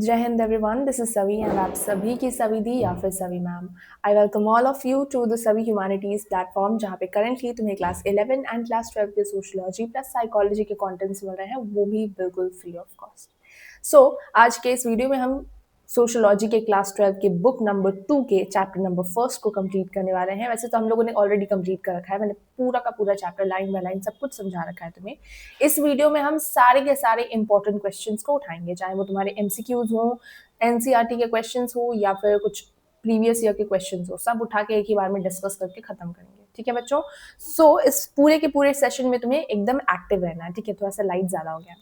जय Hind everyone, this is Savi and आप सभी की सवी दी या फिर Savi ma'am. I welcome all of you to the Savi humanities platform, जहाँ पे करंटली तुम्हें क्लास 11 एंड क्लास 12 के सोशियोलॉजी प्लस साइकोलॉजी के कंटेंट्स मिल रहे हैं, वो भी बिल्कुल फ्री ऑफ कॉस्ट। सो आज के इस वीडियो में हम सोशियोलॉजी के क्लास 12 के बुक नंबर 2 के चैप्टर नंबर 1 को कंप्लीट करने वाले हैं। वैसे तो हम लोगों ने ऑलरेडी कंप्लीट कर रखा है, मैंने पूरा का पूरा चैप्टर लाइन बाय लाइन सब कुछ समझा रखा है तुम्हें। इस वीडियो में हम सारे के सारे इंपॉर्टेंट क्वेश्चंस को उठाएंगे, चाहे वो तुम्हारे एमसीक्यूज हो, एनसीईआरटी के क्वेश्चंस हो या फिर कुछ प्रीवियस ईयर के क्वेश्चंस हो, सब उठा के एक ही बार में डिस्कस करके खत्म करेंगे। ठीक है बच्चों? सो इस पूरे के पूरे सेशन में तुम्हें एकदम एक्टिव रहना है। ठीक है, थोड़ा सा लाइट ज्यादा हो गया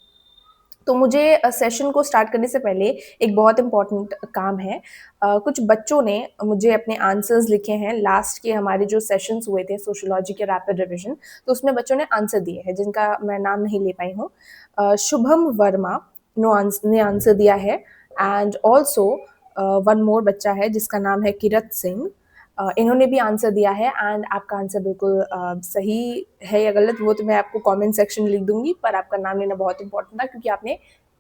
तो मुझे सेशन को स्टार्ट करने से पहले एक बहुत इंपॉर्टेंट काम है। कुछ बच्चों ने मुझे अपने आंसर्स लिखे हैं लास्ट के हमारे जो सेशंस हुए थे सोशियोलॉजी के रैपिड रिवीजन, तो उसमें बच्चों ने आंसर दिए हैं जिनका मैं नाम नहीं ले पाई हूँ। शुभम वर्मा ने आंसर दिया है एंड ऑल्सो वन मोर बच्चा है जिसका नाम है किरत सिंह। इन्होंने भी आंसर दिया है एंड आपका आंसर बिल्कुल सही है या गलत वो तो मैं आपको कमेंट सेक्शन में लिख दूंगी, पर आपका नाम लेना बहुत इंपॉर्टेंट था क्योंकि आपने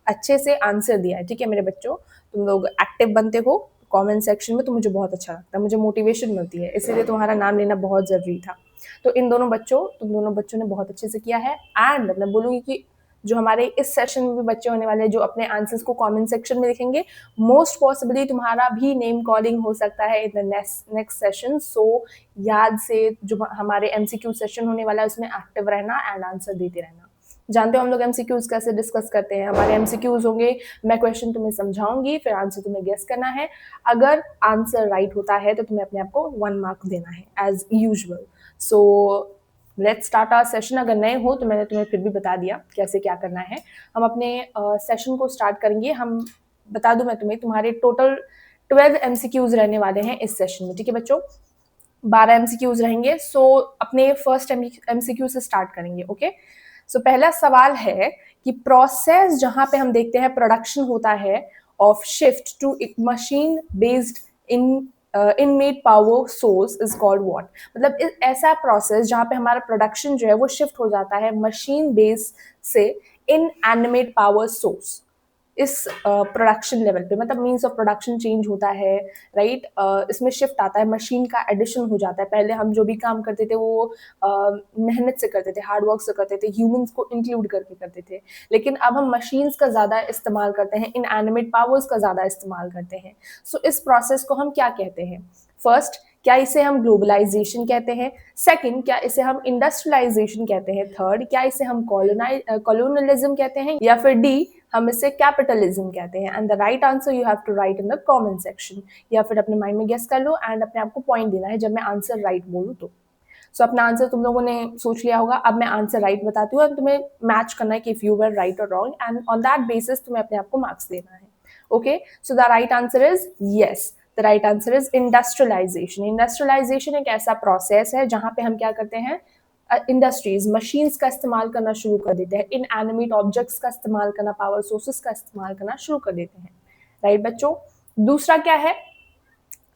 अच्छे से आंसर दिया है। ठीक है मेरे बच्चों, तुम लोग एक्टिव बनते हो कमेंट सेक्शन में तो मुझे बहुत अच्छा लगता है, मुझे मोटिवेशन मिलती है, इसीलिए तुम्हारा नाम लेना बहुत ज़रूरी था। तो तुम दोनों बच्चों ने बहुत अच्छे से किया है एंड मैं बोलूँगी कि जो हमारे इस सेशन में भी बच्चे होने वाले हैं जो अपने आंसर्स को कमेंट सेक्शन में लिखेंगे, मोस्ट पॉसिबली तुम्हारा भी नेम कॉलिंग हो सकता है इन द नेक्स्ट सेशन। सो याद से जो हमारे एमसीक्यू सेशन होने वाला है उसमें एक्टिव रहना एंड आंसर देते रहना। जानते हो हम लोग एमसीक्यूज कैसे डिस्कस करते हैं? हमारे एमसीक्यूज होंगे, मैं क्वेश्चन तुम्हें समझाऊंगी, फिर आंसर तुम्हें गेस करना है। अगर आंसर राइट होता है तो तुम्हें अपने आप को 1 मार्क देना है as usual. So let's start our session. अगर नए हो तो मैंने तुम्हें फिर भी बता दिया कैसे क्या करना है। हम अपने सेशन को स्टार्ट करेंगे। हम बता दूं मैं तुम्हारे टोटल 12 एमसीक्यूज रहने वाले हैं इस सेशन में। ठीक है बच्चों, 12 एमसीक्यूज रहेंगे। सो अपने फर्स्ट एमसीक्यू से स्टार्ट करेंगे। ओके, सो पहला सवाल है कि प्रोसेस जहां पे हम देखते हैं प्रोडक्शन होता है of shift to machine based inanimate power source is called what. मतलब ऐसा प्रोसेस जहां पे हमारा प्रोडक्शन जो है वो शिफ्ट हो जाता है मशीन बेस से इन एनिमेट पावर सोर्स। इस प्रोडक्शन लेवल पे मतलब मीन्स ऑफ प्रोडक्शन चेंज होता है, राइट। इसमें शिफ्ट आता है, मशीन का एडिशन हो जाता है। पहले हम जो भी काम करते थे वो मेहनत से करते थे, हार्ड वर्क से करते थे, ह्यूमंस को इंक्लूड करके करते थे, लेकिन अब हम मशीन्स का ज़्यादा इस्तेमाल करते हैं, इन एनिमेट पावर्स का ज़्यादा इस्तेमाल करते हैं। सो इस प्रोसेस को हम क्या कहते हैं? फर्स्ट, क्या इसे हम ग्लोबलाइजेशन कहते हैं? सेकंड, क्या इसे हम इंडस्ट्रियलाइजेशन कहते हैं? थर्ड, क्या इसे हम कॉलोनलिज्म कहते हैं? या फिर डी, हम इसे कैपिटलिज्म कहते हैं? And the right answer you have to write in the comment section, या फिर अपने माइंड में गेस कर लो एंड अपने आप को पॉइंट देना है जब मैं आंसर राइट बोलूँ तो। सो अपना आंसर तुम लोगों ने सोच लिया होगा। अब मैं आंसर राइट बताती हूँ और तुम्हें मैच करना है कि इफ यू वर राइट और wrong, and on that basis तुम्हें अपने आप को मार्क्स देना है। Okay, so the right answer is yes, the right answer is industrialization. Industrialization एक ऐसा प्रोसेस है जहां पे हम क्या करते हैं, इंडस्ट्रीज मशीन्स का इस्तेमाल करना शुरू कर देते हैं, इन एनिमेट ऑब्जेक्ट्स का इस्तेमाल करना, पावर सोर्सेस का इस्तेमाल करना शुरू कर देते हैं। राइट बच्चों, दूसरा क्या है?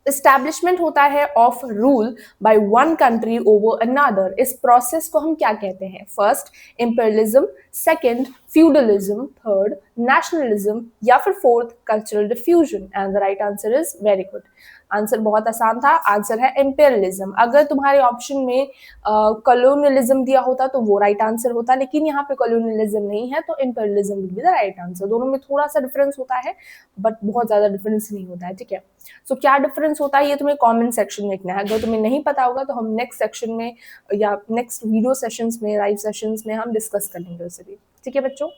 इस्टेब्लिशमेंट होता है of rule by one country over another. इस प्रोसेस को हम क्या कहते हैं? First, imperialism, second, feudalism, third, nationalism, या फिर fourth, cultural diffusion. And the right answer is very good. Answer बहुत आसान था, आंसर है इंपीरियलिज्म। अगर तुम्हारे ऑप्शन में कॉलोनियलिज्म दिया होता तो वो राइट आंसर होता, लेकिन यहाँ पे कॉलोनियलिज्म नहीं है तो imperialism will be the right answer. दोनों में थोड़ा सा डिफरेंस होता है बट बहुत ज्यादा डिफरेंस नहीं होता है। ठीक है, सो क्या डिफरेंस होता है ये तुम्हें कमेंट सेक्शन में लिखना है। अगर तुम्हें नहीं पता होगा तो हम नेक्स्ट सेक्शन में या नेक्स्ट वीडियो सेशंस में, लाइव सेशंस में हम डिस्कस कर लेंगे उसे भी। ठीक है बच्चों,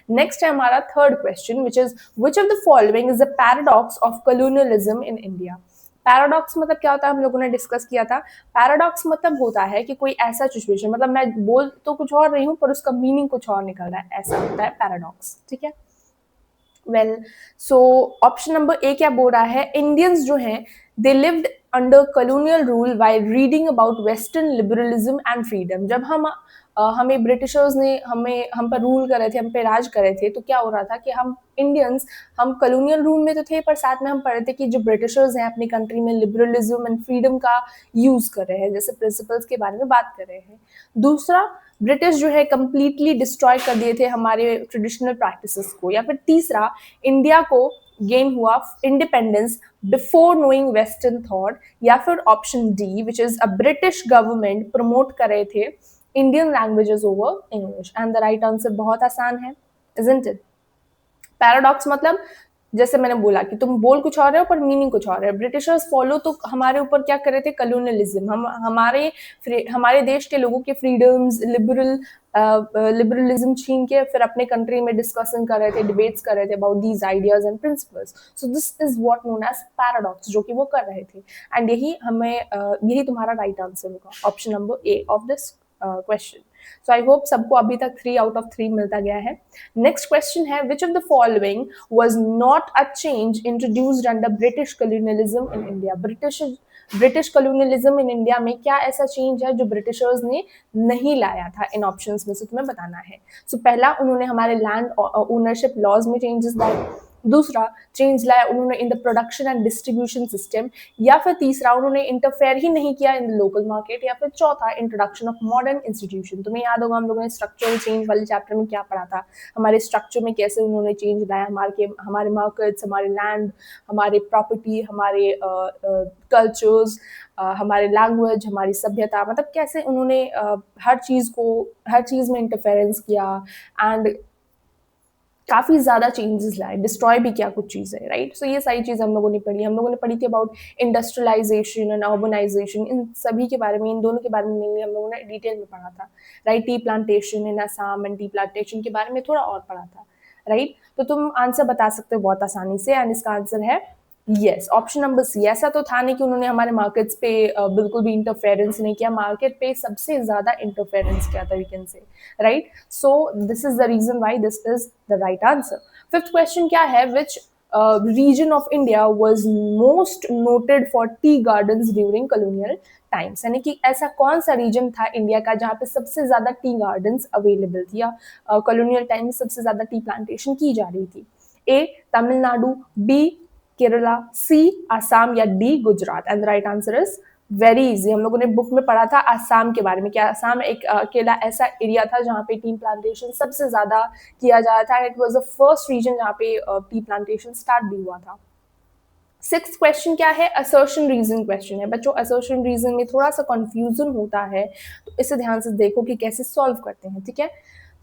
नेक्स्ट है हमारा third question, which is which of the following is the paradox of colonialism in India. Paradox मतलब क्या होता है, हम लोगों ने डिस्कस किया था। पैराडॉक्स मतलब होता है कि कोई ऐसा सिचुएशन, मतलब मैं बोल तो कुछ और रही हूँ पर उसका मीनिंग कुछ और निकल रहा है, ऐसा होता है पैराडॉक्स। ठीक है, वेल सो ऑप्शन नंबर ए क्या बोल रहा है? इंडियंस जो हैं they lived under colonial rule while reading about western liberalism and freedom. जब हमें ब्रिटिशर्स ने हम पर रूल कर रहे थे, हम पे राज कर रहे थे, तो क्या हो रहा था कि हम इंडियंस, हम कॉलोनियल रूल में तो थे पर साथ में हम पढ़ रहे थे कि जो ब्रिटिशर्स हैं अपनी कंट्री में लिबरलिज्म एंड फ्रीडम का यूज कर रहे हैं, जैसे प्रिंसिपल्स के बारे में बात कर रहे हैं। दूसरा, ब्रिटिश जो है कंप्लीटली डिस्ट्रॉय कर दिए थे हमारे ट्रेडिशनल प्रैक्टिसेस को। या फिर तीसरा, इंडिया को गेन हुआ independence before knowing western thought, या फिर option D which is a British government promote कर रहे थे Indian languages over English? And the right answer बहुत आसान है, इजंट इट? पैराडॉक्स मतलब जैसे मैंने बोला कि तुम बोल कुछ और रहे हो पर मीनिंग कुछ और है। ब्रिटिशर्स फॉलो तो हमारे ऊपर क्या कर रहे थे, कलोनियलिज्म, हम हमारे देश के लोगों के फ्रीडम्स, लिबरलिज्म छीन के फिर अपने कंट्री में डिस्कशन कर रहे थे, डिबेट्स कर रहे थे about these ideas and principles. So this is what known as paradox, जो कि वो कर रहे थे। एंड यही तुम्हारा राइट आंसर होगा, option number A of this question. So I hope सबको अभी तक 3 आउट ऑफ 3 मिलता गया है। नेक्स्ट क्वेश्चन है, which of the following was not a change introduced under British colonialism in India? British colonialism in India में क्या ऐसा चेंज है जो ब्रिटिशर्स ने नहीं लाया था? इन ऑप्शंस में से तुम्हें बताना है। सो पहला, उन्होंने हमारे लैंड ओनरशिप लॉज में चेंजेस लाए। दूसरा चेंज लाया उन्होंने in the production and distribution system, या फिर तीसरा उन्होंने इंटरफेयर ही नहीं किया इन द लोकल मार्केट, या फिर चौथा इंट्रोडक्शन ऑफ मॉडर्न इंस्टीट्यूशन। तुम्हें याद होगा हम लोगों ने स्ट्रक्चरल चेंज वाले चैप्टर में क्या पढ़ा था, हमारे स्ट्रक्चर में कैसे उन्होंने चेंज लाया, हमारे मार्केट्स, हमारे लैंड, हमारे प्रॉपर्टी, हमारे कल्चर्स, हमारे लैंग्वेज, हमारी सभ्यता, मतलब कैसे उन्होंने हर चीज़ में इंटरफेरेंस किया एंड काफ़ी ज़्यादा चेंजेस लाए, डिस्ट्रॉय भी किया कुछ चीज़ें, राइट? सो ये सारी चीज़ हम लोगों ने पढ़ी। हम लोगों ने पढ़ी थी अबाउट इंडस्ट्रियलाइजेशन एंड अर्बनाइजेशन, इन सभी के बारे में, इन दोनों के बारे में मेनली हम लोगों ने डिटेल में पढ़ा था, right? Tea plantation in Assam and tea plantation के बारे में थोड़ा और पढ़ा था, राइट? तो तुम आंसर बता सकते हो बहुत आसानी से, एंड इसका आंसर है यस, ऑप्शन नंबर सी। ऐसा तो था नहीं कि उन्होंने हमारे मार्केट्स पे बिल्कुल भी इंटरफेरेंस नहीं किया, मार्केट पे सबसे ज्यादा इंटरफेरेंस किया था, we can say, right? So this is the reason why this is the right answer. Fifth question क्या है, विच region of India was most noted for tea gardens during colonial times? यानी कि ऐसा कौन सा रीजन था इंडिया का जहाँ पे सबसे ज्यादा टी गार्डन्स अवेलेबल थी, या कॉलोनियल टाइम में सबसे ज्यादा टी प्लांटेशन की जा रही थी? ए तमिलनाडु, बी केरला, सी आसाम, या D Gujarat? And the right answer is very easy. हम लोगों ने बुक में पढ़ा था आसाम के बारे में, क्या आसाम एक अकेला ऐसा एरिया था जहाँ पे टी प्लांटेशन सबसे ज्यादा किया जा रहा था, and it was the first reason जहाँ पे टी प्लांटेशन स्टार्ट भी हुआ था। सिक्स्थ क्वेश्चन क्या है, असर्शन रीजन क्वेश्चन है। बच्चों असर्शन रीजन में थोड़ा सा कंफ्यूजन होता है, तो इसे ध्यान से देखो कि कैसे सॉल्व करते हैं, ठीक है?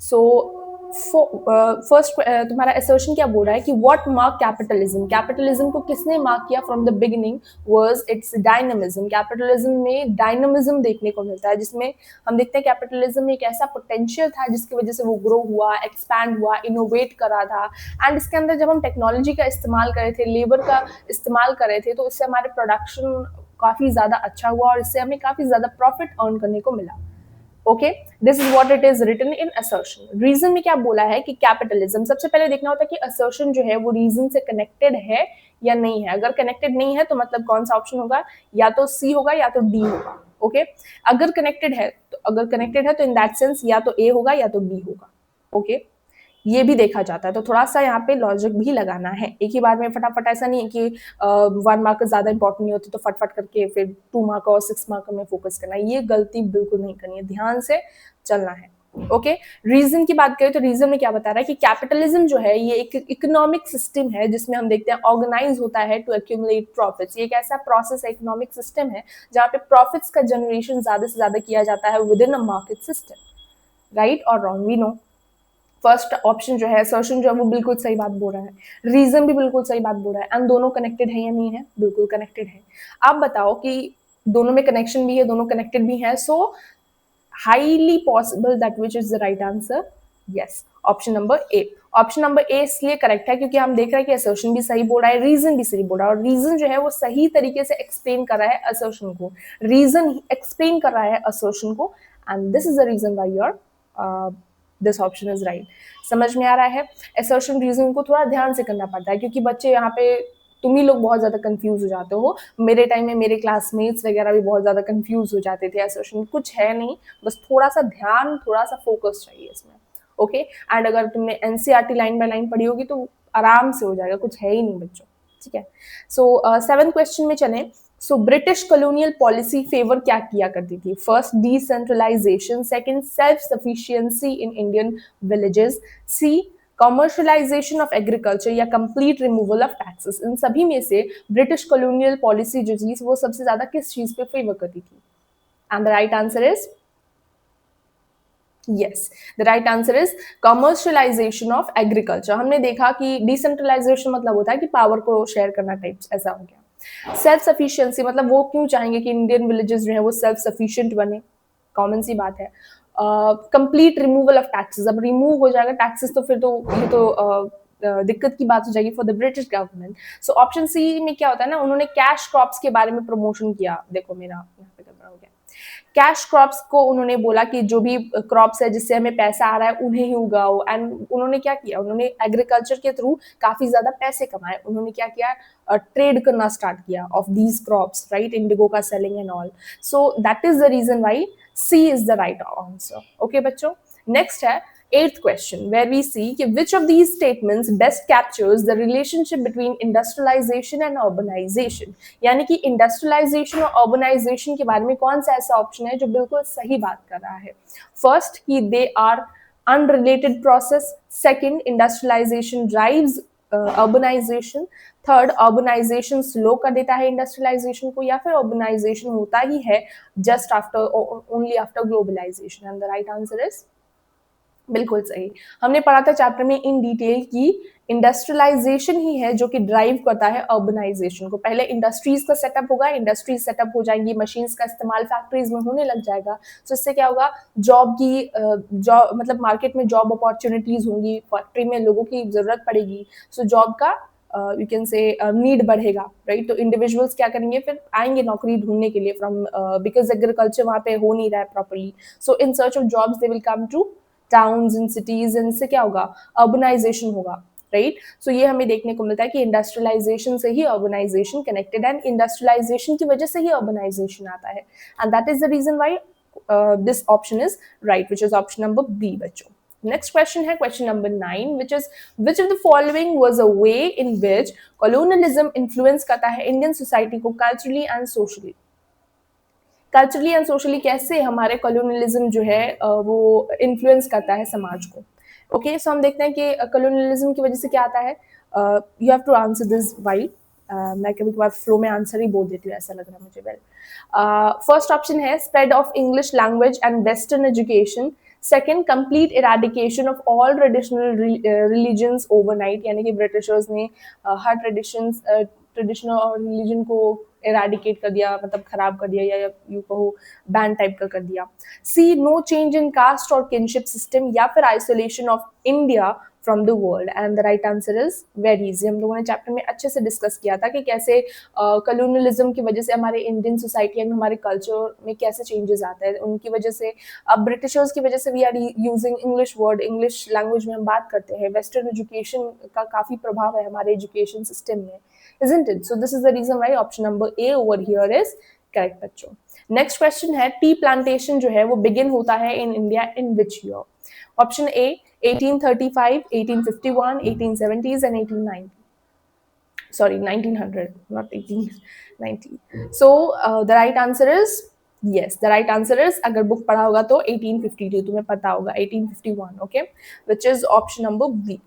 सो फर्स्ट तुम्हारा असर्शन क्या बोल रहा है कि व्हाट मार्क कैपिटलिज्म? कैपिटलिज्म को किसने मार्क किया from the beginning? Was it's dynamism. Capitalism में डायनामिज्म देखने को मिलता है, जिसमें हम देखते हैं कैपिटलिज्म में एक ऐसा पोटेंशियल था जिसकी वजह से वो ग्रो हुआ, एक्सपैंड हुआ, इनोवेट करा था। एंड इसके अंदर जब हम टेक्नोलॉजी का इस्तेमाल कर रहे थे, लेबर का इस्तेमाल कर रहे थे, तो इससे हमारे प्रोडक्शन काफ़ी ज़्यादा अच्छा हुआ और इससे हमें काफ़ी ज़्यादा प्रॉफिट अर्न करने को मिला। Okay, this is what it is written in assertion. Reason में क्या बोला है कि कैपिटलिज्म, सबसे पहले देखना होता है कि असर्शन जो है वो रीजन से कनेक्टेड है या नहीं है। अगर कनेक्टेड नहीं है तो मतलब कौन सा ऑप्शन होगा, या तो सी होगा या तो डी होगा। ओके, अगर कनेक्टेड है तो इन दैट सेंस या तो ए होगा या तो बी होगा। ओके, ये भी देखा जाता है, तो थोड़ा सा यहाँ पे लॉजिक भी लगाना है। एक ही बार में फटाफट, ऐसा नहीं है कि 1 मार्क ज्यादा इंपॉर्टेंट नहीं होती तो फटफट करके फिर 2 मार्क और 6 मार्क में फोकस करना है, ये गलती बिल्कुल नहीं करनी है, ध्यान से चलना है। ओके, रीजन की बात करें तो रीजन में क्या बता रहा है कि कैपिटलिज्म जो है ये एक इकोनॉमिक सिस्टम है जिसमें हम देखते हैं ऑर्गेनाइज होता है टू एक्यूमुलेट प्रॉफिट्स। ये एक ऐसा प्रोसेस है, इकोनॉमिक सिस्टम है जहाँ पे प्रॉफिट्स का जनरेशन ज्यादा से ज्यादा किया जाता है with in a market system. Right और wrong, we know. First option जो है असर्शन जो है वो बिल्कुल सही बात बोल रहा है, रीजन भी बिल्कुल सही बात बोल रहा है, एंड दोनों कनेक्टेड है या नहीं है? बिल्कुल कनेक्टेड है। आप बताओ कि दोनों में कनेक्शन भी है, दोनों कनेक्टेड भी है, सो highly possible that which is the right answer yes, option number A. Option number ए इसलिए करेक्ट है क्योंकि हम देख रहे हैं कि असर्शन भी सही बोल रहा है, रीजन भी सही बोल रहा है, और रीजन जो है वो सही तरीके से एक्सप्लेन कर रहा है असर्शन को, रीजन एक्सप्लेन कर रहा है असर्शन को, and this is the reason why your this option is right. समझ में आ रहा है? असर्शन रीजन को थोड़ा ध्यान से करना पड़ता है क्योंकि बच्चे यहाँ पे तुम ही लोग बहुत ज़्यादा कंफ्यूज हो जाते हो। मेरे टाइम में मेरे क्लासमेट्स वगैरह भी बहुत ज़्यादा कंफ्यूज हो जाते थे। असर्शन कुछ है नहीं, बस थोड़ा सा ध्यान, थोड़ा सा फोकस चाहिए इसमें। ओके, एंड अगर तुमने एनसीईआरटी लाइन बाय लाइन पढ़ी होगी तो आराम से हो जाएगा, कुछ है ही नहीं बच्चों, ठीक है? सो 7th क्वेश्चन में चलें। So British colonial policy favour क्या किया करती थी? First decentralization, second self sufficiency in Indian villages, C commercialization of agriculture या कंप्लीट रिमूवल ऑफ टैक्सेस, इन सभी में से ब्रिटिश कॉलोनियल पॉलिसी जो थी वो सबसे ज्यादा किस चीज पे फेवर करती थी? And the right answer is yes, the right answer is commercialisation of agriculture. हमने देखा कि डिसेंट्रलाइजेशन मतलब होता है कि पावर को शेयर करना टाइप्स, ऐसा हो गया। सेल्फ सफिशिएंसी मतलब वो क्यों चाहेंगे कि इंडियन विलेजेस जो है वो सेल्फ सफिशिएंट बने, कॉमन सी बात है। कंप्लीट रिमूवल ऑफ टैक्सेस, अब रिमूव हो जाएगा टैक्सेस तो फिर तो ये तो दिक्कत की बात हो जाएगी for the British government. So option C में क्या होता है ना, उन्होंने कैश क्रॉप्स के बारे में प्रमोशन किया। देखो मेरा यहाँ पे गड़बड़ हो गया। कैश क्रॉप्स को उन्होंने बोला कि जो भी क्रॉप्स है जिससे हमें पैसा आ रहा है उन्हें ही उगाओ। एंड उन्होंने क्या किया, उन्होंने एग्रीकल्चर के थ्रू काफी ज्यादा पैसे कमाए। उन्होंने क्या किया, ट्रेड करना स्टार्ट किया of these crops, right, indigo का selling and all. So that is the reason why C is the right answer. Okay बच्चों, नेक्स्ट है eighth question, where we see which of these statements best captures the relationship between industrialization and urbanization। यानी कि industrialisation और urbanisation के बारे में कौन सा ऐसा ऑप्शन है जो बिल्कुल सही बात कर रहा है? फर्स्ट कि they are unrelated process, second industrialization drives urbanization, third urbanization slow कर देता है इंडस्ट्रियलाइजेशन को, या फिर अर्बनाइजेशन होता ही है just after, only after globalization. And the right answer is बिल्कुल सही। हमने पढ़ा था चैप्टर में इन डिटेल की इंडस्ट्रियलाइजेशन ही है जो कि ड्राइव करता है अर्बनाइजेशन को। पहले इंडस्ट्रीज का सेटअप होगा, इंडस्ट्रीज सेटअप हो जाएंगी, मशीन्स का इस्तेमाल फैक्ट्रीज में होने लग जाएगा। तो इससे क्या होगा, जॉब की जॉब मतलब मार्केट में जॉब अपॉर्चुनिटीज होंगी, फैक्ट्री में लोगों की जरूरत पड़ेगी, सो जॉब का यू कैन से नीड बढ़ेगा, राइट। तो इंडिविजुअल्स क्या करेंगे, फिर आएंगे नौकरी ढूंढने के लिए फ्रॉम, बिकॉज एग्रीकल्चर वहाँ पे हो नहीं रहा है properly, so in search of jobs they will come two towns and cities, इनसे क्या होगा, अर्बनाइजेशन होगा, राइट। सो ये हमें देखने को मिलता है कि इंडस्ट्रियलाइजेशन से ही अर्बनाइजेशन कनेक्टेड है, इंडस्ट्रियलाइजेशन की वजह से ही अर्बनाइजेशन आता है। And that is the reason why this option is right, which is option number B बच्चों। नेक्स्ट क्वेश्चन है question number 9, which is which of the following was a way in which colonialism influence करता है Indian society को culturally and socially. Culturally and socially कैसे हमारे colonialism जो है वो इन्फ्लुएंस करता है समाज को। ओके, सो हम देखते हैं कि कॉलोनियलिज्म की वजह से क्या आता है। You have to answer this while, मैं कभी कभार फ्लो में आंसर ही बोल देती हूँ, ऐसा लग रहा है मुझे। वेल, फर्स्ट ऑप्शन है spread of English language and western education, second complete eradication of all traditional religions overnight, यानी कि ब्रिटिशर्स ने हर ट्रेडिशनल और रिलीजन को इराडिकेट कर दिया, मतलब खराब कर दिया, या यू कहो बैन टाइप का कर दिया। सी नो चेंज इन कास्ट और किनशिप सिस्टम, या फिर isolation of India from the world. And the right answer is very easy. हम लोगों ने चैप्टर में अच्छे से डिस्कस किया था कि कैसे कॉलोनियलिज्म की वजह से हमारे इंडियन सोसाइटी में, हमारे कल्चर में कैसे चेंजेस आते हैं उनकी वजह से। अब ब्रिटिशर्स की वजह से we are using English word, English language में हम बात करते हैं। वेस्टर्न एजुकेशन का काफी प्रभाव है हमारे एजुकेशन सिस्टम में, isn't it? So this is the reason why option number A over here is correct बच्चों। नेक्स्ट क्वेश्चन है टी प्लांटेशन जो है वो बिगिन होता है in India in which year? Option A 1835, 1851, 1870s and 1890, sorry 1900, not 1890. So the right answer is yes, the right answer is, अगर book पढ़ा होगा तो 1852, तुम्हें पता होगा 1851, okay, which is option number B।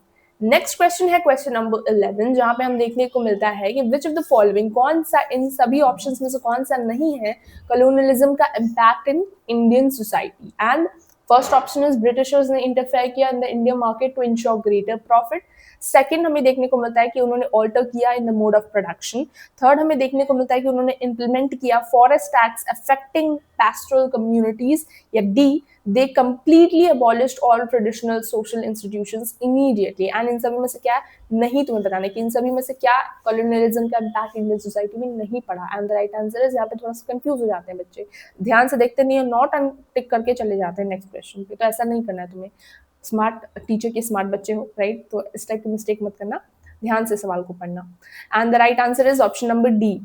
Next question है क्वेश्चन नंबर 11, जहां पे हम देखने को मिलता है कि विच ऑफ द फॉलोइंग, कौन सा इन सभी ऑप्शंस में से कौन सा नहीं है कॉलोनियलिज्म का impact in Indian society. And first option is britishers ने इंटरफेयर किया in the Indian market to ensure greater profit. Second हमें देखने को मिलता है कि उन्होंने ऑल्टर किया in the mode of production. Third हमें देखने को मिलता है कि उन्होंने इंप्लीमेंट किया forest tax affecting pastoral communities, या D they completely abolished all traditional social institutions immediately। And इन सभी में से क्या नहीं, तुम्हें बताने कि इन सभी में से क्या कॉलोनियलिज्म का इम्पैक्ट इंडियन सोसाइटी में नहीं पड़ा। And the right answer is, यहाँ पे थोड़ा सा कंफ्यूज हो जाते हैं बच्चे, ध्यान से देखते नहीं है, नॉट टिक करके चले जाते हैं नेक्स्ट क्वेश्चन पे। तो ऐसा नहीं करना है तुम्हें, स्मार्ट टीचर के स्मार्ट बच्चे हो, राइट, तो इस टाइप की मिस्टेक मत करना, ध्यान से सवाल को पढ़ना। And the right answer is option number D,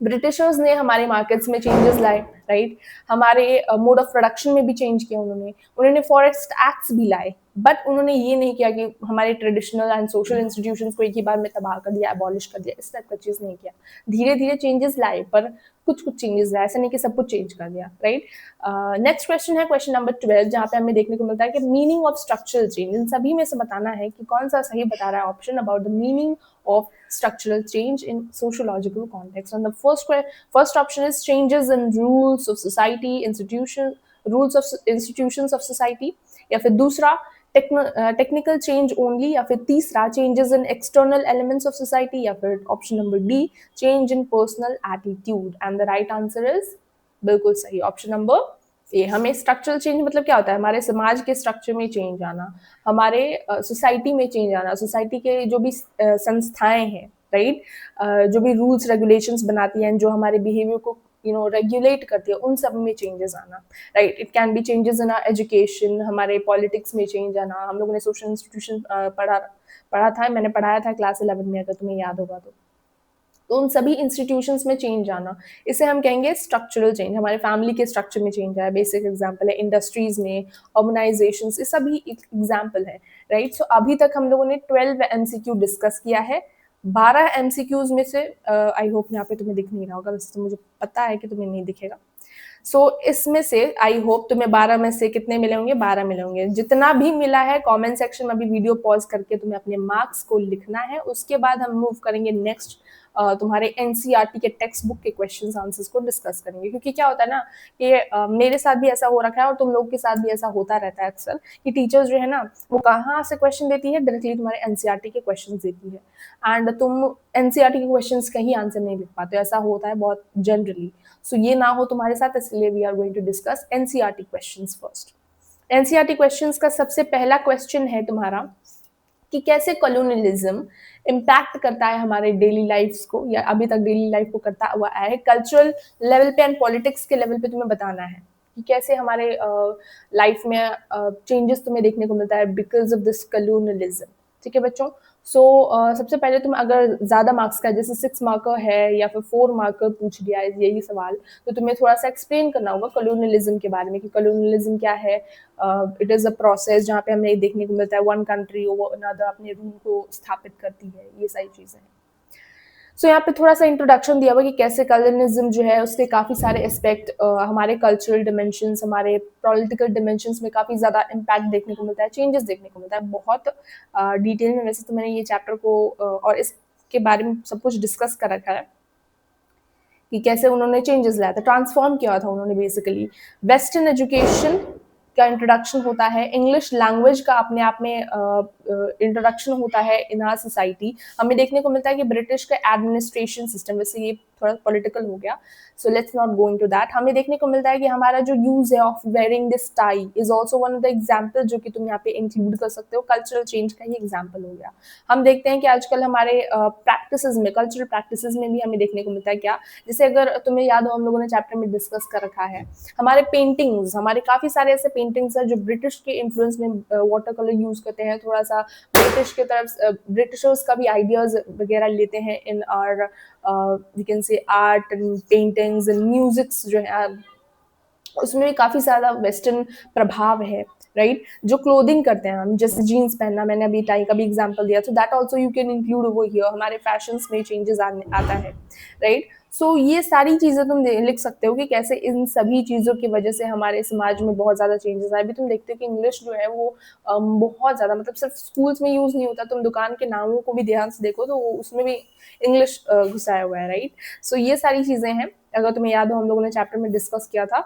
Britishers ने हमारे मार्केट्स में चेंजेस लाए, राइट। हमारे मोड ऑफ प्रोडक्शन में भी चेंज किया उन्होंने फॉरेस्ट एक्ट्स भी लाए, बट उन्होंने ये नहीं किया कि हमारे ट्रेडिशनल एंड सोशल इंस्टीट्यूशंस को एक ही बार में तबाह कर दिया, एबॉलिश कर दिया, इस टाइप का चीज़ नहीं किया। धीरे धीरे चेंजेस लाए, पर कुछ कुछ चेंजेस लाए, ऐसा नहीं कि सब कुछ चेंज कर दिया, राइट। नेक्स्ट क्वेश्चन है क्वेश्चन नंबर 12, जहाँ पे हमें देखने को मिलता है कि मीनिंग ऑफ स्ट्रक्चरल चेंज। इन सभी में से बताना है कि कौन सा सही बता रहा है option about the meaning of structural change in sociological context. And the first option is changes in rules of society, rules of institutions of society. या फिर दूसरा टेक्निकल चेंज ओनली, या फिर तीसरा changes in external elements of society, या फिर option number D change in personal attitude. And the right answer is बिल्कुल सही, ऑप्शन नंबर ये। हमें स्ट्रक्चरल चेंज मतलब क्या होता है? हमारे समाज के स्ट्रक्चर में चेंज आना, हमारे सोसाइटी में चेंज आना, सोसाइटी के जो भी संस्थाएं हैं, राइट, जो भी रूल्स रेगुलेशंस बनाती हैं, जो हमारे बिहेवियर को रेगुलेट करती है, उन सब में चेंजेस आना, right. It can be changes in our education, हमारे पॉलिटिक्स में चेंज आना। हम लोगों ने सोशल इंस्टीट्यूशन पढ़ा था, मैंने पढ़ाया था क्लास 11 में, अगर तुम्हें याद होगा तो उन सभी इंस्टीट्यूशंस में चेंज आना, इसे हम कहेंगे स्ट्रक्चरल चेंज। हमारे फैमिली के स्ट्रक्चर में चेंज आया, बेसिक एग्जांपल है इंडस्ट्रीज में, ऑर्गेनाइजेशंस, ये सभी एग्जांपल है, राइट। सो अभी तक हम लोगों ने 12 एमसीक्यू डिस्कस किया है। 12 एमसीक्यूज में से आई होप यहाँ पे तुम्हें दिख नहीं रहा होगा, वैसे तो मुझे पता है कि तुम्हें नहीं दिखेगा। इसमें से आई होप तुम्हें 12 में से कितने मिले होंगे? 12 मिले होंगे। जितना भी मिला है कमेंट सेक्शन में अभी वीडियो पॉज करके तुम्हें अपने मार्क्स को लिखना है। उसके बाद हम मूव करेंगे नेक्स्ट तुम्हारे एनसीईआरटी के टेक्स्ट बुक के क्वेश्चंस आंसर्स को डिस्कस करेंगे। क्योंकि क्या होता है ना कि मेरे साथ भी ऐसा हो रखा है और तुम लोग के साथ भी ऐसा होता रहता है अक्सर, कि टीचर्स जो है ना वो कहाँ से क्वेश्चन देती है? डायरेक्टली तुम्हारे एनसीईआरटी के क्वेश्चन देती है, एंड तुम एनसीईआरटी के क्वेश्चन का ही आंसर नहीं लिख पाते। ऐसा होता है बहुत जनरली। ये ना हो तुम्हारे साथ, इसलिए we are going to discuss NCERT questions first. NCERT questions का सबसे पहला क्वेश्चन है तुम्हारा कि कैसे कॉलोनियलिज्म इम्पैक्ट करता है हमारे डेली लाइफ्स को, या अभी तक डेली लाइफ को करता हुआ है। कल्चरल लेवल पे एंड पॉलिटिक्स के लेवल पे तुम्हें बताना है कि कैसे हमारे लाइफ में चेंजेस तुम्हें देखने को मिलता है बिकॉज ऑफ दिस कॉलोनियलिज्म। ठीक है बच्चों। सबसे पहले तुम अगर ज़्यादा मार्क्स का, जैसे 6 मार्कर है या फिर 4 मार्कर पूछ दिया है यही सवाल, तो तुम्हें थोड़ा सा एक्सप्लेन करना होगा कॉलोनियलिज्म के बारे में कि कॉलोनियलिज्म क्या है। इट इज़ अ प्रोसेस जहाँ पे हमें देखने को मिलता है वन कंट्री ओवर अनदर अपने रूल को स्थापित करती है, ये सारी चीज़ें हैं। यहाँ पे थोड़ा सा इंट्रोडक्शन दिया हुआ कि कैसे कॉलोनियलिज्म जो है उसके काफ़ी सारे एस्पेक्ट, हमारे कल्चरल डिमेंशंस, हमारे पॉलिटिकल डिमेंशंस में काफ़ी ज़्यादा इम्पैक्ट देखने को मिलता है, चेंजेस देखने को मिलता है। बहुत डिटेल में वैसे तो मैंने ये चैप्टर को और इसके बारे में सब कुछ डिस्कस कर रखा है कि कैसे उन्होंने चेंजेस लाया था, ट्रांसफॉर्म किया था उन्होंने बेसिकली। वेस्टर्न एजुकेशन का इंट्रोडक्शन होता है, इंग्लिश लैंग्वेज का अपने आप में इंट्रोडक्शन होता है इन आवर सोसाइटी। हमें देखने को मिलता है कि ब्रिटिश का एडमिनिस्ट्रेशन सिस्टम, वैसे ये थोड़ा पॉलिटिकल हो गया, so let's not go into that. हमें देखने को मिलता है कि हमारा जो यूज है of wearing this tie is also one of the example जो कि तुम यहाँ पे इंक्लूड कर सकते हो। कल्चरल चेंज का ही एग्जाम्पल हो गया। हम देखते हैं कि आजकल हमारे प्रैक्टिसेस में, कल्चरल प्रैक्टिसेस में भी हमें देखने को मिलता है क्या, जैसे अगर तुम्हें याद हो हम लोगों ने चैप्टर में डिस्कस कर रखा है, हमारे पेंटिंग्स, हमारे काफ़ी सारे ऐसे पेंटिंग्स हैं जो ब्रिटिश के इन्फ्लुएंस में वाटर कलर यूज करते हैं, थोड़ा सा ब्रिटिश की तरफ, ब्रिटिशर्स का भी आइडियाज वगैरह लेते हैं in our we can say art and paintings and musics जो है उसमें भी काफ़ी ज़्यादा वेस्टर्न प्रभाव है, राइट। जो क्लोथिंग करते हैं हम, जैसे जीन्स पहनना, मैंने अभी टाई का भी एग्जांपल दिया, तो that also you can include over here. हमारे फैशंस में चेंजेस आता है, राइट। ये सारी चीज़ें तुम लिख सकते हो कि कैसे इन सभी चीज़ों की वजह से हमारे समाज में बहुत ज़्यादा चेंजेस आए। अभी तुम देखते हो कि इंग्लिश जो है वो बहुत ज़्यादा, मतलब सिर्फ स्कूल्स में यूज़ नहीं होता, तुम दुकान के नामों को भी ध्यान से देखो तो उसमें भी इंग्लिश घुसाया हुआ है, राइट। ये सारी चीज़ें हैं, अगर तुम्हें याद हो हम लोगों ने चैप्टर में डिस्कस किया था।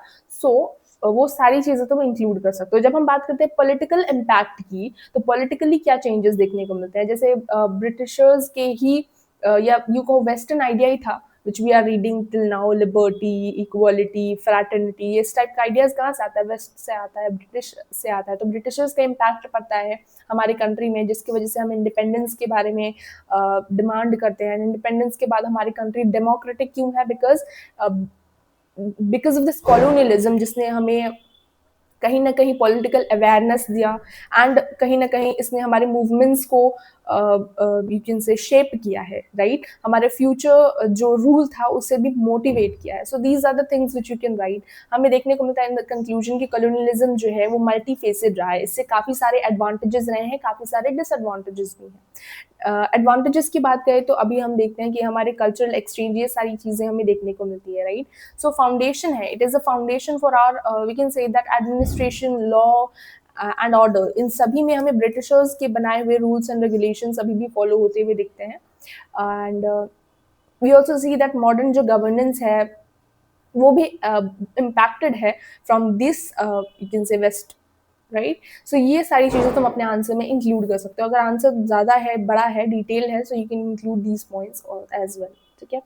वो सारी चीजें तुम इंक्लूड कर सकते हो। जब हम बात करते हैं पॉलिटिकल इम्पैक्ट की, तो पॉलिटिकली क्या चेंजेस देखने को मिलते हैं, जैसे ब्रिटिशर्स के ही या यू को वेस्टर्न आइडिया ही था which we are reading till now, liberty, equality, fraternity, इस टाइप का आइडियाज कहाँ से आता है? वेस्ट से आता है, ब्रिटिश से आता है। तो ब्रिटिशर्स का इम्पैक्ट पड़ता है हमारी कंट्री में, जिसकी वजह से हम इंडिपेंडेंस के बारे में डिमांड करते हैं। इंडिपेंडेंस के बाद हमारी कंट्री डेमोक्रेटिक क्यों है? बिकॉज ऑफ दिस कॉलोनियलिज्म, जिसने हमें कहीं ना कहीं पॉलिटिकल अवेयरनेस दिया, एंड कहीं ना कहीं इसने हमारे मूवमेंट्स को यू कैन से शेप किया है, राइट? हमारे फ्यूचर जो रूल था उसे भी मोटिवेट किया है। So these are the things which you can write. हमें देखने को मिलता है इन द कंक्लूजन कि कॉलोनियलिज्म जो है वो मल्टी फेसेड रहा है। इससे काफ़ी सारे एडवांटेजेस रहे हैं, काफ़ी सारे डिसएडवांटेजेस भी हैं। एडवांटेजेस की बात करें तो अभी हम देखते हैं कि हमारे कल्चरल एक्सचेंज, ये सारी चीज़ें हमें देखने को मिलती है, राइट? सो फाउंडेशन है, it is a foundation for our we can say that administration, law and order, इन सभी में हमें ब्रिटिशर्स के बनाए हुए रूल्स एंड रेगुलेशंस अभी भी फॉलो होते हुए दिखते हैं। And we also see that modern जो गवर्नेंस है वो भी इम्पैक्टेड है from this you can say west, right? So ये सारी चीज़ें तुम अपने आंसर में इंक्लूड कर सकते हो। अगर आंसर ज़्यादा है, बड़ा है, डिटेल है, so you can include these points as well, ठीक है?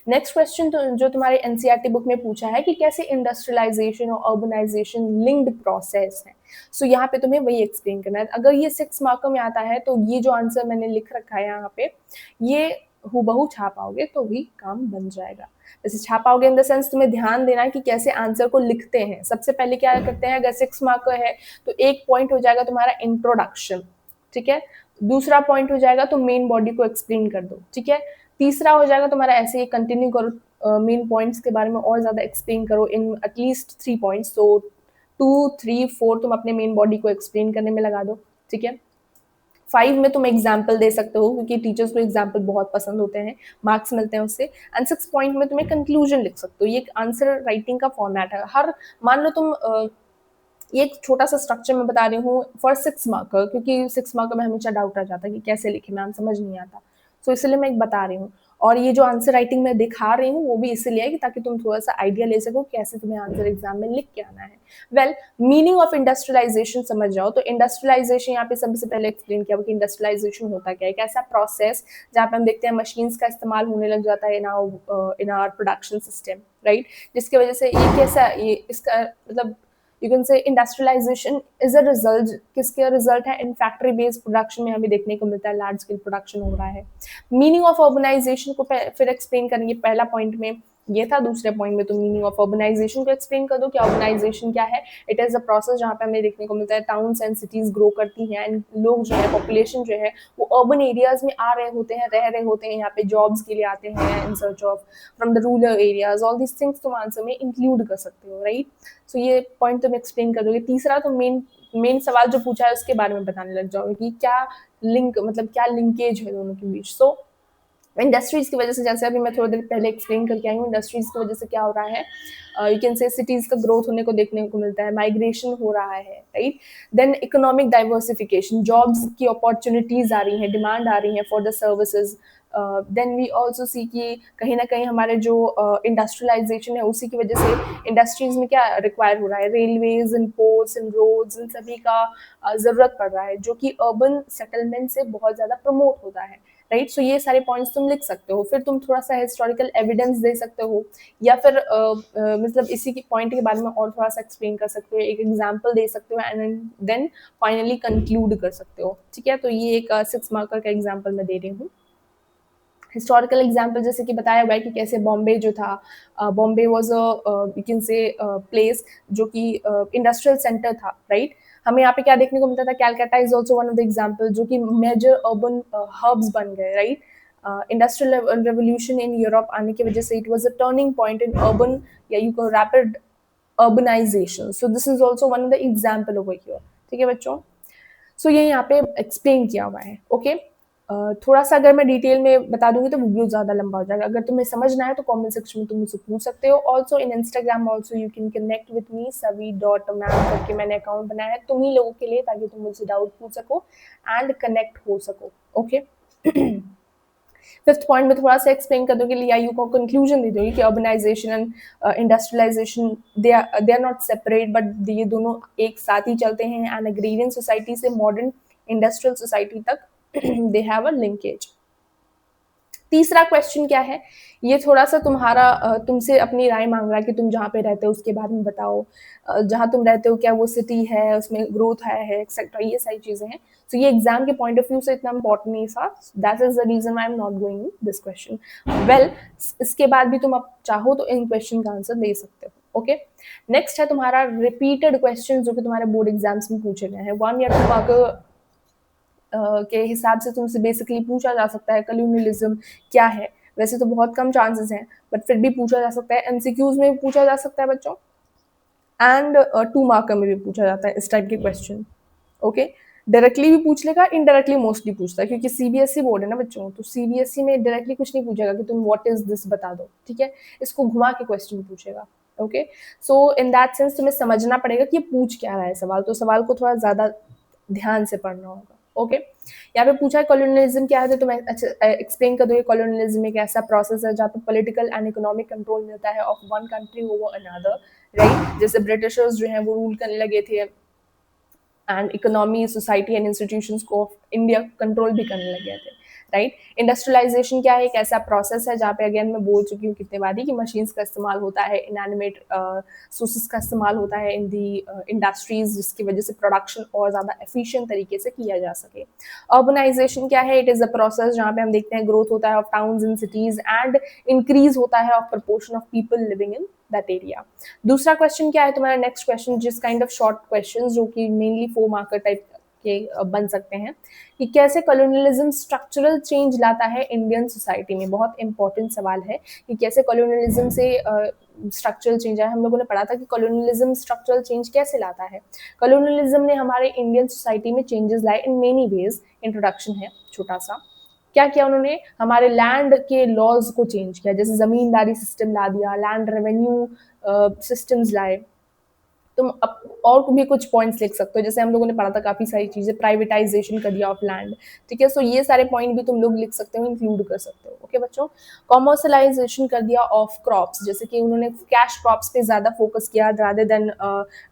नेक्स्ट क्वेश्चन तो जो तुम्हारे एनसीईआरटी बुक में पूछा है कि कैसे इंडस्ट्रियलाइजेशन और अर्बनाइजेशन लिंक्ड प्रोसेस है। सो यहाँ पे तुम्हें वही एक्सप्लेन करना है। अगर ये 6 मार्क में आता है तो ये जो आंसर मैंने लिख रखा है यहाँ पे, ये हूबहू छाप आओगे तो भी काम बन जाएगा। जैसे छापाओगे इन द सेंस तुम्हें ध्यान देना है कि कैसे आंसर को लिखते हैं। सबसे पहले क्या करते हैं, अगर 6 मार्क का है तो एक पॉइंट हो जाएगा तुम्हारा इंट्रोडक्शन, ठीक है? दूसरा पॉइंट हो जाएगा तो मेन बॉडी को एक्सप्लेन कर दो, ठीक है? तीसरा हो जाएगा तुम्हारा ऐसे ही कंटिन्यू करो, मेन पॉइंट्स के बारे में और ज़्यादा एक्सप्लेन करो इन एटलीस्ट 3 पॉइंट्स। तो 2, 3, 4 तुम अपने मेन बॉडी को एक्सप्लेन करने में लगा दो, ठीक है? 5 में तुम एग्जाम्पल दे सकते हो क्योंकि टीचर्स को एग्जाम्पल बहुत पसंद होते हैं, मार्क्स मिलते हैं उससे। एंड 6 पॉइंट में तुम्हें कंक्लूजन लिख सकते हो। ये एक आंसर राइटिंग का फॉर्मेट है। हर मान लो तुम ये एक छोटा सा स्ट्रक्चर मैं बता रही हूँ फॉर 6 मार्कर, क्योंकि 6 मार्कर में हमेशा डाउट आ जाता है कि कैसे लिखे, मैम समझ नहीं आता। सो इसलिए मैं एक बता रही हूँ। और ये जो आंसर राइटिंग मैं दिखा रही हूँ वो भी इसलिए है कि ताकि तुम थोड़ा सा आइडिया ले सको कैसे तुम्हें आंसर एग्जाम में लिख के आना है। वेल, मीनिंग ऑफ इंडस्ट्रियलाइजेशन समझ जाओ तो इंडस्ट्रियलाइजेशन यहाँ पे सबसे पहले एक्सप्लेन किया कि इंडस्ट्रियलाइजेशन होता क्या है। एक ऐसा प्रोसेस जहाँ पे हम देखते हैं मशीन्स का इस्तेमाल होने लग जाता है in our production system, right? जिसकी वजह से ये कैसा, ये इसका मतलब you can say industrialization is a result, किसके रिजल्ट है? इन फैक्ट्री बेस्ड प्रोडक्शन में हमें देखने को मिलता है लार्ज स्केल प्रोडक्शन हो रहा है। मीनिंग ऑफ अर्बनाइजेशन को फिर एक्सप्लेन करेंगे। पहला पॉइंट में ये था, दूसरे पॉइंट में तो मीनिंग ऑफ अर्बनाइजेशन को एक्सप्लेन कर दो कि अर्बनाइजेशन क्या है। इट इज अ प्रोसेस जहाँ पे हमें देखने को मिलता है टाउन्स एंड सिटीज ग्रो करती हैं एंड लोग जो है, पॉपुलेशन जो है वो अर्बन एरियाज में आ रहे होते हैं, रह रहे होते हैं, यहाँ पे जॉब्स के लिए आते हैं in search of from the rural areas. All these things तुम आंसर में इंक्लूड कर सकते हो, राइट? सो ये पॉइंट तुम एक्सप्लेन कर दोगे। तीसरा तो मेन सवाल जो पूछा है उसके बारे में बताने लग जाओगे कि क्या लिंक, मतलब क्या लिंकेज है दोनों के बीच। सो इंडस्ट्रीज की वजह से, जैसे अभी मैं थोड़ी देर पहले एक्सप्लेन करके आई हूँ, इंडस्ट्रीज की वजह से क्या हो रहा है, यू कैन से सिटीज का ग्रोथ होने को देखने को मिलता है, माइग्रेशन हो रहा है, right? Then economic diversification, jobs की अपॉर्चुनिटीज आ रही हैं, डिमांड आ रही है for the services. Then we also see कि कहीं ना कहीं हमारे जो इंडस्ट्रियलाइजेशन है उसी की वजह से इंडस्ट्रीज में क्या रिक्वायर हो रहा है, railways in ports in roads in सभी का ज़रूरत पड़ रहा है, जो कि अर्बन सेटलमेंट से बहुत ज़्यादा प्रमोट होता है, राइट? सो ये सारे पॉइंट्स तुम लिख सकते हो। फिर तुम थोड़ा सा हिस्टोरिकल एविडेंस दे सकते हो या फिर मतलब इसी के पॉइंट के बारे में और थोड़ा सा एक्सप्लेन कर सकते हो, एक एग्जाम्पल दे सकते हो एंड देन फाइनली कंक्लूड कर सकते हो, ठीक है? तो ये एक 6 मार्कर का एग्जाम्पल मैं दे रही हूँ। हिस्टोरिकल एग्जाम्पल जैसे कि बताया हुआ है कि कैसे बॉम्बे जो था, Bombay was a you can से प्लेस जो कि इंडस्ट्रियल सेंटर था, राइट? हमें यहाँ पे क्या देखने को मिलता था, Calcutta is also one of the example जो कि मेजर अर्बन हब्स बन गए, right? Industrial revolution in Europe आने की वजह से it was a turning point in urban या यू को rapid urbanization. So this is also one of the example over here, ठीक है बच्चों? सो ये यहाँ पे एक्सप्लेन किया हुआ है, ओके? थोड़ा सा अगर मैं डिटेल में बता दूंगी तो वीडियो ज़्यादा लंबा हो जाएगा। अगर तुम्हें समझना है तो कमेंट सेक्शन में तुम मुझसे पूछ सकते हो। Also in Instagram also you can connect with me, savi.mam करके मैंने अकाउंट बनाया है तुम ही लोगों के लिए, ताकि तुम मुझसे डाउट पूछ सको एंड कनेक्ट हो सको, ओके? फिफ्थ पॉइंट में थोड़ा सा एक्सप्लेन कर दोगे, या यू को कंक्लूजन दे दोगे कि urbanization and industrialization they are not separate, but ये दोनों एक साथ ही चलते हैं एंड एग्रेरियन सोसाइटी से मॉडर्न इंडस्ट्रियल सोसाइटी तक दे हैव अ लिंकेज। तीसरा क्वेश्चन क्या है, ये थोड़ा सा तुम्हारा तुमसे अपनी राय मांग रहा है कि तुम जहाँ पे रहते हो उसके बारे में बताओ। जहाँ तुम रहते हो क्या वो सिटी है, उसमें ग्रोथ है एक्सेट्रा, ये सारी चीज़ें हैं। तो ये एग्जाम के पॉइंट ऑफ व्यू से इतना इंपॉर्टेंट नहीं था, that is the reason I am not going this question. Well, इसके बाद भी तुम अब चाहो तो इन क्वेश्चन का आंसर दे सकते हो, ओके? नेक्स्ट है तुम्हारा रिपीटेड क्वेश्चन जो कि तुम्हारे बोर्ड एग्जाम्स में पूछे गए हैं, 1 या 2 मार्क के हिसाब से तुमसे बेसिकली पूछा जा सकता है कॉलोनियलिज्म क्या है। वैसे तो बहुत कम चांसेस हैं, बट फिर भी पूछा जा सकता है। एमसीक्यूज में भी पूछा जा सकता है बच्चों, एंड 2 मार्कर में भी पूछा जाता है इस टाइप के क्वेश्चन। ओके, डायरेक्टली भी पूछ लेगा, इनडायरेक्टली मोस्टली पूछता है, क्योंकि सीबीएसई बोर्ड है ना बच्चों, तो सीबीएसई में डायरेक्टली कुछ नहीं पूछेगा कि तुम व्हाट इज दिस बता दो, ठीक है, इसको घुमा के क्वेश्चन पूछेगा। Okay, so in that sense तुम्हें समझना पड़ेगा कि ये पूछ क्या रहा है सवाल, तो सवाल को थोड़ा ज्यादा ध्यान से पढ़ना होगा। ओके, यहाँ पे पूछा है कॉलोनियलिज्म क्या है, तो तुम अच्छा एक्सप्लेन कर दो। कॉलोनियलिज्म एक ऐसा प्रोसेस है जहाँ पे पॉलिटिकल एंड इकोनॉमिक कंट्रोल मिलता है of one country over another, right. जैसे ब्रिटिशर्स जो है वो रूल करने लगे थे, and economy, society and institutions को इंडिया कंट्रोल भी करने लग गए थे, राइट। इंडस्ट्रियलाइजेशन क्या है, एक ऐसा प्रोसेस है जहाँ पे अगेन मैं बोल चुकी हूँ कितने बार ही कि मशीन्स का इस्तेमाल होता है, इनएनिमेट सोर्सेस का इस्तेमाल होता है इन दी इंडस्ट्रीज, जिसकी वजह से प्रोडक्शन और ज़्यादा एफिशिएंट तरीके से किया जा सके। अर्बनाइजेशन क्या है, इट इज़ अ प्रोसेस जहाँ पे हम देखते हैं ग्रोथ होता है of towns in cities and increase होता है of proportion of people living in that area. दूसरा क्वेश्चन क्या है तुम्हारा नेक्स्ट क्वेश्चन, जिस काइंड ऑफ शॉर्ट क्वेश्चन जो कि मेनली 4 मार्कर टाइप के बन सकते हैं, कि कैसे कॉलोनियलिज्म स्ट्रक्चरल चेंज लाता है इंडियन सोसाइटी में। बहुत इंपॉर्टेंट सवाल है कि कैसे कॉलोनियलिज्म से स्ट्रक्चरल चेंज आया। हम लोगों ने पढ़ा था कि कॉलोनियलिज्म स्ट्रक्चरल चेंज कैसे लाता है। कॉलोनियलिज्म ने हमारे इंडियन सोसाइटी में चेंजेस लाए इन मेनी वेज। इंट्रोडक्शन है छोटा सा। क्या किया उन्होंने, हमारे लैंड के लॉज को चेंज किया, जैसे जमींदारी सिस्टम ला दिया, लैंड रेवेन्यू सिस्टम्स लाए। तुम और भी कुछ पॉइंट्स लिख सकते हो, जैसे हम लोगों ने पढ़ा था काफी सारी चीजें, प्राइवेटाइजेशन कर दिया ऑफ लैंड, ठीक है। सो ये सारे पॉइंट भी तुम लोग लिख सकते हो, इंक्लूड कर सकते हो। ओके बच्चों, कॉमर्शलाइजेशन कर दिया ऑफ क्रॉप्स, जैसे कि उन्होंने कैश क्रॉप्स पे ज्यादा फोकस किया rather than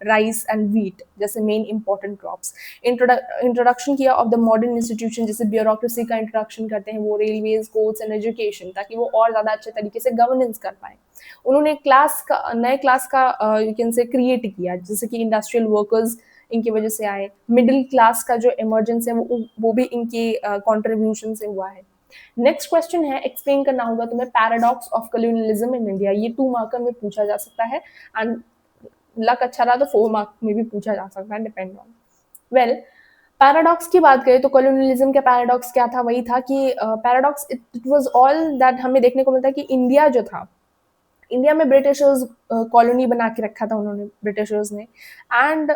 rice and wheat जैसे मेन इंपॉर्टेंट क्रॉप्स। इंट्रोडक्शन किया ऑफ द मॉडर्न इंस्टीट्यूशन, जैसे ब्यूरोक्रेसी का इंट्रोडक्शन करते हैं वो, रेलवेज, कोर्ट्स एंड एजुकेशन, ताकि वो और ज्यादा अच्छे तरीके से गवर्नेंस कर पाए। उन्होंने क्लास का, नए क्लास का यू कैन से क्रिएट किया, जैसे कि इंडस्ट्रियल वर्कर्स इनकी वजह से आए। मिडिल क्लास का जो इमर्जेंस है वो भी इनके कंट्रीब्यूशन से हुआ है। नेक्स्ट क्वेश्चन है, एक्सप्लेन करना होगा तुम्हें paradox of colonialism in India. ये 2 मार्कर में पूछा जा सकता है, एंड लक अच्छा रहा तो 4 मार्क में भी पूछा जा सकता है, डिपेंड ऑन। वेल, पैराडॉक्स की बात करें तो कॉलोनियलिज्म का पैराडॉक्स क्या था, वही था कि paradox it was all that हमें देखने को मिलता है कि इंडिया जो था, इंडिया में ब्रिटिशर्स कॉलोनी बना के रखा था उन्होंने, ब्रिटिशर्स ने। एंड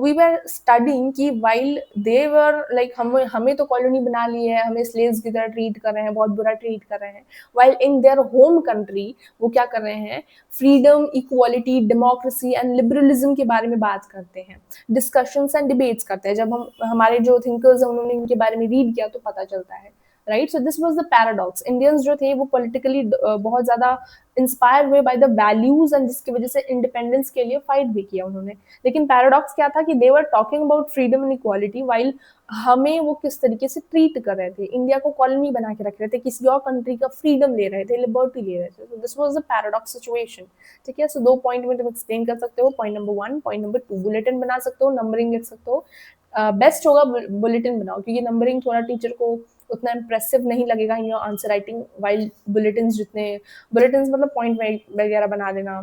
वी वर स्टडिंग कि वाइल दे वर लाइक हमें तो कॉलोनी बना ली है, हमें स्लेव्स की तरह ट्रीट कर रहे हैं, बहुत बुरा ट्रीट कर रहे हैं, while in their home country वो क्या कर रहे हैं, freedom, equality, democracy and liberalism के बारे में बात करते हैं, डिस्कशंस एंड डिबेट्स करते हैं। जब हम हमारे जो थिंकर्स हैं उन्होंने इनके बारे में रीड किया तो पता चलता है, right. So this was the paradox. Indians जो थे वो पॉलिटिकली बहुत ज्यादा इंस्पायर हुए बाय द वैल्यूज, एंड जिसकी वजह से इंडिपेंडेंस के लिए फाइट भी किया उन्होंने। लेकिन पैराडॉक्स क्या था कि they were talking about freedom and equality, while हमें वो किस तरीके से ट्रीट कर रहे थे, इंडिया को कॉलोनी बना के रख रहे थे, किसी और कंट्री का फ्रीडम ले रहे थे, लिबर्टी ले रहे थे। तो this was the paradox situation, ठीक है। सो 2 पॉइंट में तुम एक्सप्लेन कर सकते हो, point number 1, point number 2, bulletin बना सकते हो, नंबरिंग लिख सकते हो। बेस्ट होगा बुलेटिन बनाओ, क्योंकि नंबरिंग थोड़ा टीचर को उतना इम्प्रेसिव नहीं लगेगा in your answer writing, while bulletin जितने, बुलेटिन मतलब पॉइंट वगैरह बना देना,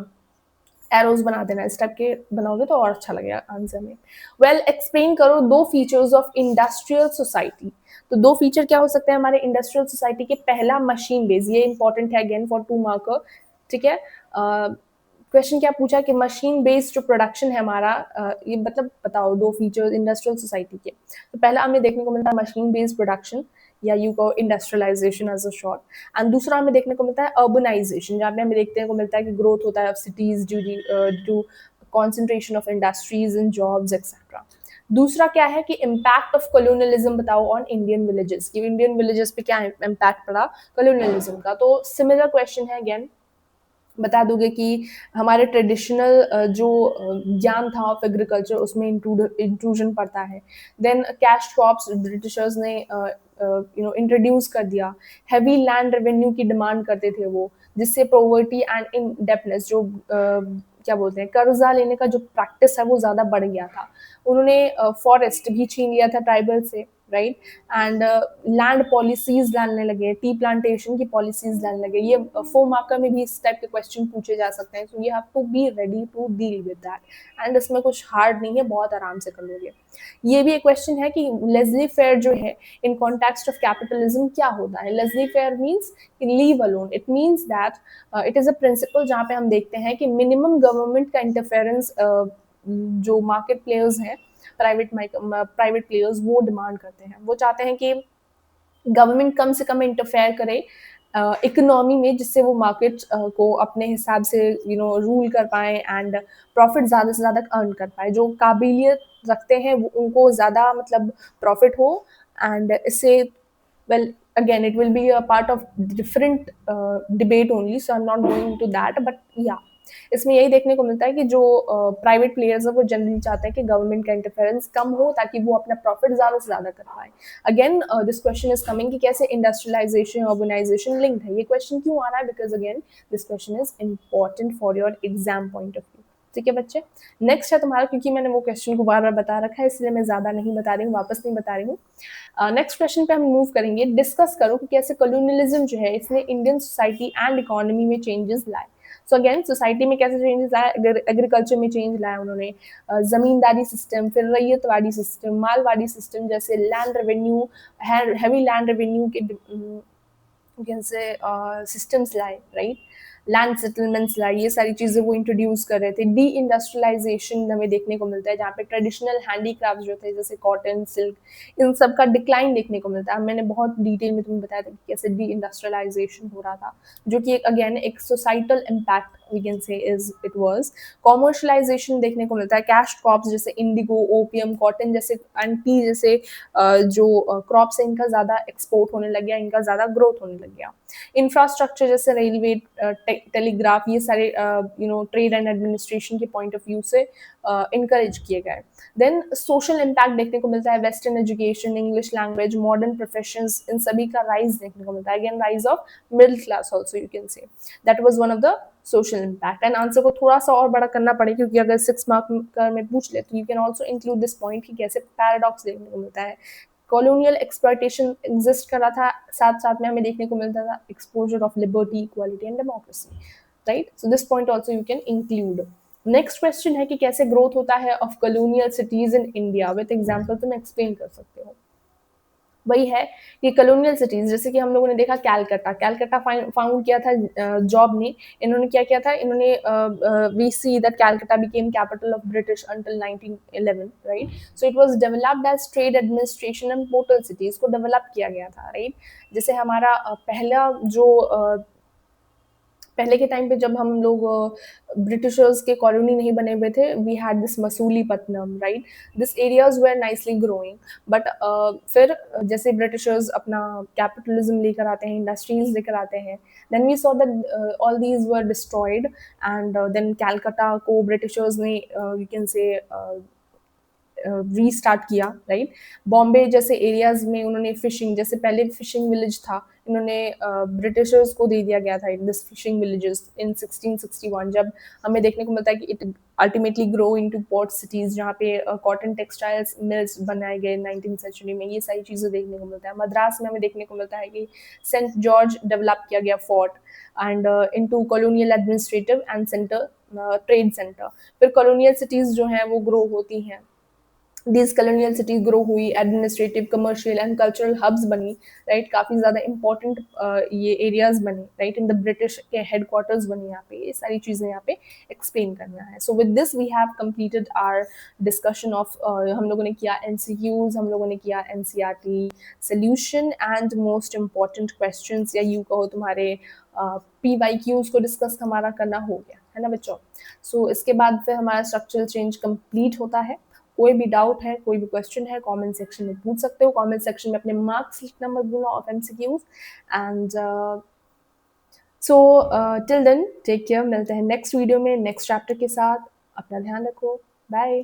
एरोज बना देना, इस टाइप के बनाओगे तो और अच्छा लगेगा आंसर में। वेल, एक्सप्लेन करो 2 फीचर्स ऑफ इंडस्ट्रियल सोसाइटी। तो 2 फीचर क्या हो सकते हैं हमारे इंडस्ट्रियल सोसाइटी के। पहला, मशीन बेस, ये इंपॉर्टेंट है अगेन फॉर 2 मार्कर, ठीक है। क्वेश्चन क्या पूछा कि मशीन बेस्ड जो प्रोडक्शन है हमारा, ये मतलब बताओ 2 फीचर्स इंडस्ट्रियल सोसाइटी के। तो पहला हमें देखने को मिलता है मशीन बेस्ड प्रोडक्शन, या यू को industrialisation as a short. And दूसरा हमें देखने को मिलता है अर्बनाइजेशन, जहाँ पे हमें देखने को मिलता है कि ग्रोथ होता है of cities due concentration of industries and jobs etcetera. दूसरा क्या है कि इम्पैक्ट ऑफ कॉलोनियलिज्म बताओ ऑन इंडियन विलेजेस, कि इंडियन विलेजेस पे क्या इम्पैक्ट पड़ा कॉलोनियलिज्म का। तो सिमिलर क्वेश्चन है अगेन, बता दोगे कि हमारे ट्रेडिशनल जो ज्ञान था ऑफ एग्रीकल्चर उसमें इंट्रूजन पड़ता है। देन कैश क्रॉप्स ब्रिटिशर्स ने इंट्रोड्यूस कर दिया। हैवी लैंड रेवेन्यू की डिमांड करते थे वो, जिससे पॉवर्टी एंड इनडेप्टनेस, जो क्या बोलते हैं, कर्जा लेने का जो प्रैक्टिस है वो ज़्यादा बढ़ गया था। उन्होंने फॉरेस्ट भी छीन लिया था ट्राइबल से, राइट, एंड लैंड पॉलिसीज डालने लगे, टी प्लांटेशन की पॉलिसीज डालने लगे। ये 4 मार्कर में भी इस टाइप के क्वेश्चन पूछे जा सकते हैं, so you have to be ready to deal with that, and इसमें कुछ हार्ड नहीं है, बहुत आराम से कर लोगे। ये भी एक क्वेश्चन है कि लेस्ली फेयर जो है इन कॉन्टेक्स्ट ऑफ कैपिटलिज्म क्या होता है। Laissez faire means leave alone, it means that it is a principle जहाँ पे हम देखते हैं कि मिनिमम गवर्नमेंट का इंटरफेरेंस जो मार्केट प्लेयर्स हैं, प्राइवेट प्लेयर्स, वो डिमांड करते हैं, वो चाहते हैं कि गवर्नमेंट कम से कम इंटरफेयर करे इकोनॉमी में, जिससे वो मार्केट को अपने हिसाब से रूल कर पाए एंड प्रॉफिट ज़्यादा से ज़्यादा अर्न कर पाए। जो काबिलियत रखते हैं वो उनको ज़्यादा मतलब प्रॉफिट हो, एंड इससे well again it will be a part of different debate only, so I am not going to that, but या इसमें यही देखने को मिलता है कि जो प्राइवेट प्लेयर्स है वो जनरली चाहते हैं कि गवर्नमेंट का इंटरफेरेंस कम हो ताकि वो अपना प्रॉफिट ज़्यादा से ज़्यादा कर पाए। Again this question is coming कि कैसे इंडस्ट्रियलाइजेशन ऑर्गेनाइजेशन लिंक्ड है। ये क्वेश्चन क्यों आ रहा है? Because again this question is important for your exam point of view. ठीक है बच्चे, नेक्स्ट है तुम्हारा, क्योंकि मैंने वो क्वेश्चन को बार बार बता रखा है इसलिए मैं ज़्यादा नहीं बता रही हूँ, वापस नहीं बता रही हूँ। नेक्स्ट क्वेश्चन पे हम मूव करेंगे। डिस्कस करो कि कैसे कॉलोनियलिज्म जो है इसने इंडियन सोसाइटी एंड इकोनॉमी में चेंजेस लाए। सो अगेन सोसाइटी में कैसे चेंजेस लाए? एग्रीकल्चर में चेंज लाया उन्होंने, जमींदारी सिस्टम, फिर रैयतवाड़ी सिस्टम, मालवाड़ी सिस्टम जैसे land revenue, heavy land revenue के कैसे सिस्टम्स लाए, राइट, लैंड सेटलमेंट्स लाए, ये सारी चीज़ें वो इंट्रोड्यूस कर रहे थे। डी इंडस्ट्रियलाइजेशन हमें देखने को मिलता है जहाँ पे ट्रेडिशनल हैंडीक्राफ्ट जो थे जैसे कॉटन, सिल्क, इन सब का डिक्लाइन देखने को मिलता है। मैंने बहुत डिटेल में तुम्हें बताया था कि कैसे डी इंडस्ट्रियलाइजेशन हो रहा था, जो कि अगेन एक societal impact we can say is it was. Commercialisation देखने को मिलता है, कैश क्रॉप्स जैसे इंडिगो, ओपियम, कॉटन जैसे एंड टी जैसे जो क्रॉप्स है इनका ज़्यादा एक्सपोर्ट होने लग गया, इनका ज़्यादा ग्रोथ होने लग गया। इंफ्रास्ट्रक्चर जैसे रेलवे, टेलीग्राफ, ये सारे ट्रेड एंड एडमिनिस्ट्रेशन के पॉइंट ऑफ व्यू से इनकरेज किए गए। देन सोशल इम्पैक्ट देखने को मिलता है, western education, English language, modern professions, इन सभी का राइज देखने को मिलता है। Again rise of middle class also you can say that was one of the social impact. And answer को थोड़ा सा और बड़ा करना पड़े क्योंकि अगर 6 मार्क में पूछ ले तो you can also include this point कि कैसे पैराडॉक्स देखने को मिलता है। कॉलोनियल एक्सप्लॉयटेशन एग्जिस्ट कर रहा था, साथ साथ में हमें देखने को मिलता था exposure of liberty, equality and democracy, right. So this point also you can include. Next question है कि कैसे ग्रोथ होता है of colonial cities in India, with example तुम एक्सप्लेन कर सकते हो। वही है कि कॉलोनियल सिटीज जैसे कि हम लोगों ने देखा कैलकटा, कैलकटा फाउंड किया था जॉब ने। इन्होंने क्या किया था, इन्होंने we see that Calcutta became capital of British until 1911, right. So it was developed as trade administration and portal city, इसको डेवलप किया गया था, राइट। जैसे हमारा पहला जो पहले के टाइम पे जब हम लोग ब्रिटिशर्स के कॉलोनी नहीं बने हुए थे, we had this Masulipatnam, right. This areas were nicely growing, but फिर जैसे ब्रिटिशर्स अपना कैपिटलिज्म लेकर आते हैं, इंडस्ट्रीज लेकर आते हैं, then we saw that all these were destroyed, and then Calcutta को ब्रिटिशर्स ने यू कैन से रीस्टार्ट किया, राइट। बॉम्बे जैसे एरियाज में उन्होंने फिशिंग, जैसे पहले फिशिंग विलेज था, इन्होंने ब्रिटिशर्स को दे दिया गया था दिस फिशिंग विलेजेस इन 1661, जब हमें देखने को मिलता है कि it ultimately grow into port cities जहाँ पे कॉटन टेक्सटाइल्स मिल्स बनाए गए 19th सेंचुरी में, ये सारी चीज़ें देखने को मिलता है। मद्रास में हमें देखने को मिलता है कि सेंट जॉर्ज डेवलप किया गया fort, and into colonial administrative and centre, trade centre. फिर कॉलोनियल सिटीज़ जो हैं वो ग्रो होती हैं, these colonial cities ग्रो हुई, administrative, commercial and cultural hubs बनी, राइट। काफ़ी ज़्यादा इंपॉर्टेंट ये एरियाज बनी, राइट। इन द ब्रिटिश के हेडक्वार्टर्स बनी यहाँ पे, ये सारी चीज़ें यहाँ पे एक्सप्लेन करना है। So with this we have completed our discussion of, हम लोगों ने किया एमसीक्यूज, हम लोगों ने किया NCERT solution and most important questions, या यू कहो तुम्हारे PYQs को डिस्कस हमारा करना हो गया है ना बच्चों। सो इसके बाद फिर हमारा स्ट्रक्चरल चेंज कंप्लीट होता है। कोई भी डाउट है, कोई भी क्वेश्चन है, कमेंट सेक्शन में पूछ सकते हो। कमेंट सेक्शन में अपने मार्क्स लिखना मत भूलना of MCQs, and so till then take care. मिलते हैं नेक्स्ट वीडियो में नेक्स्ट चैप्टर के साथ। अपना ध्यान रखो, बाय।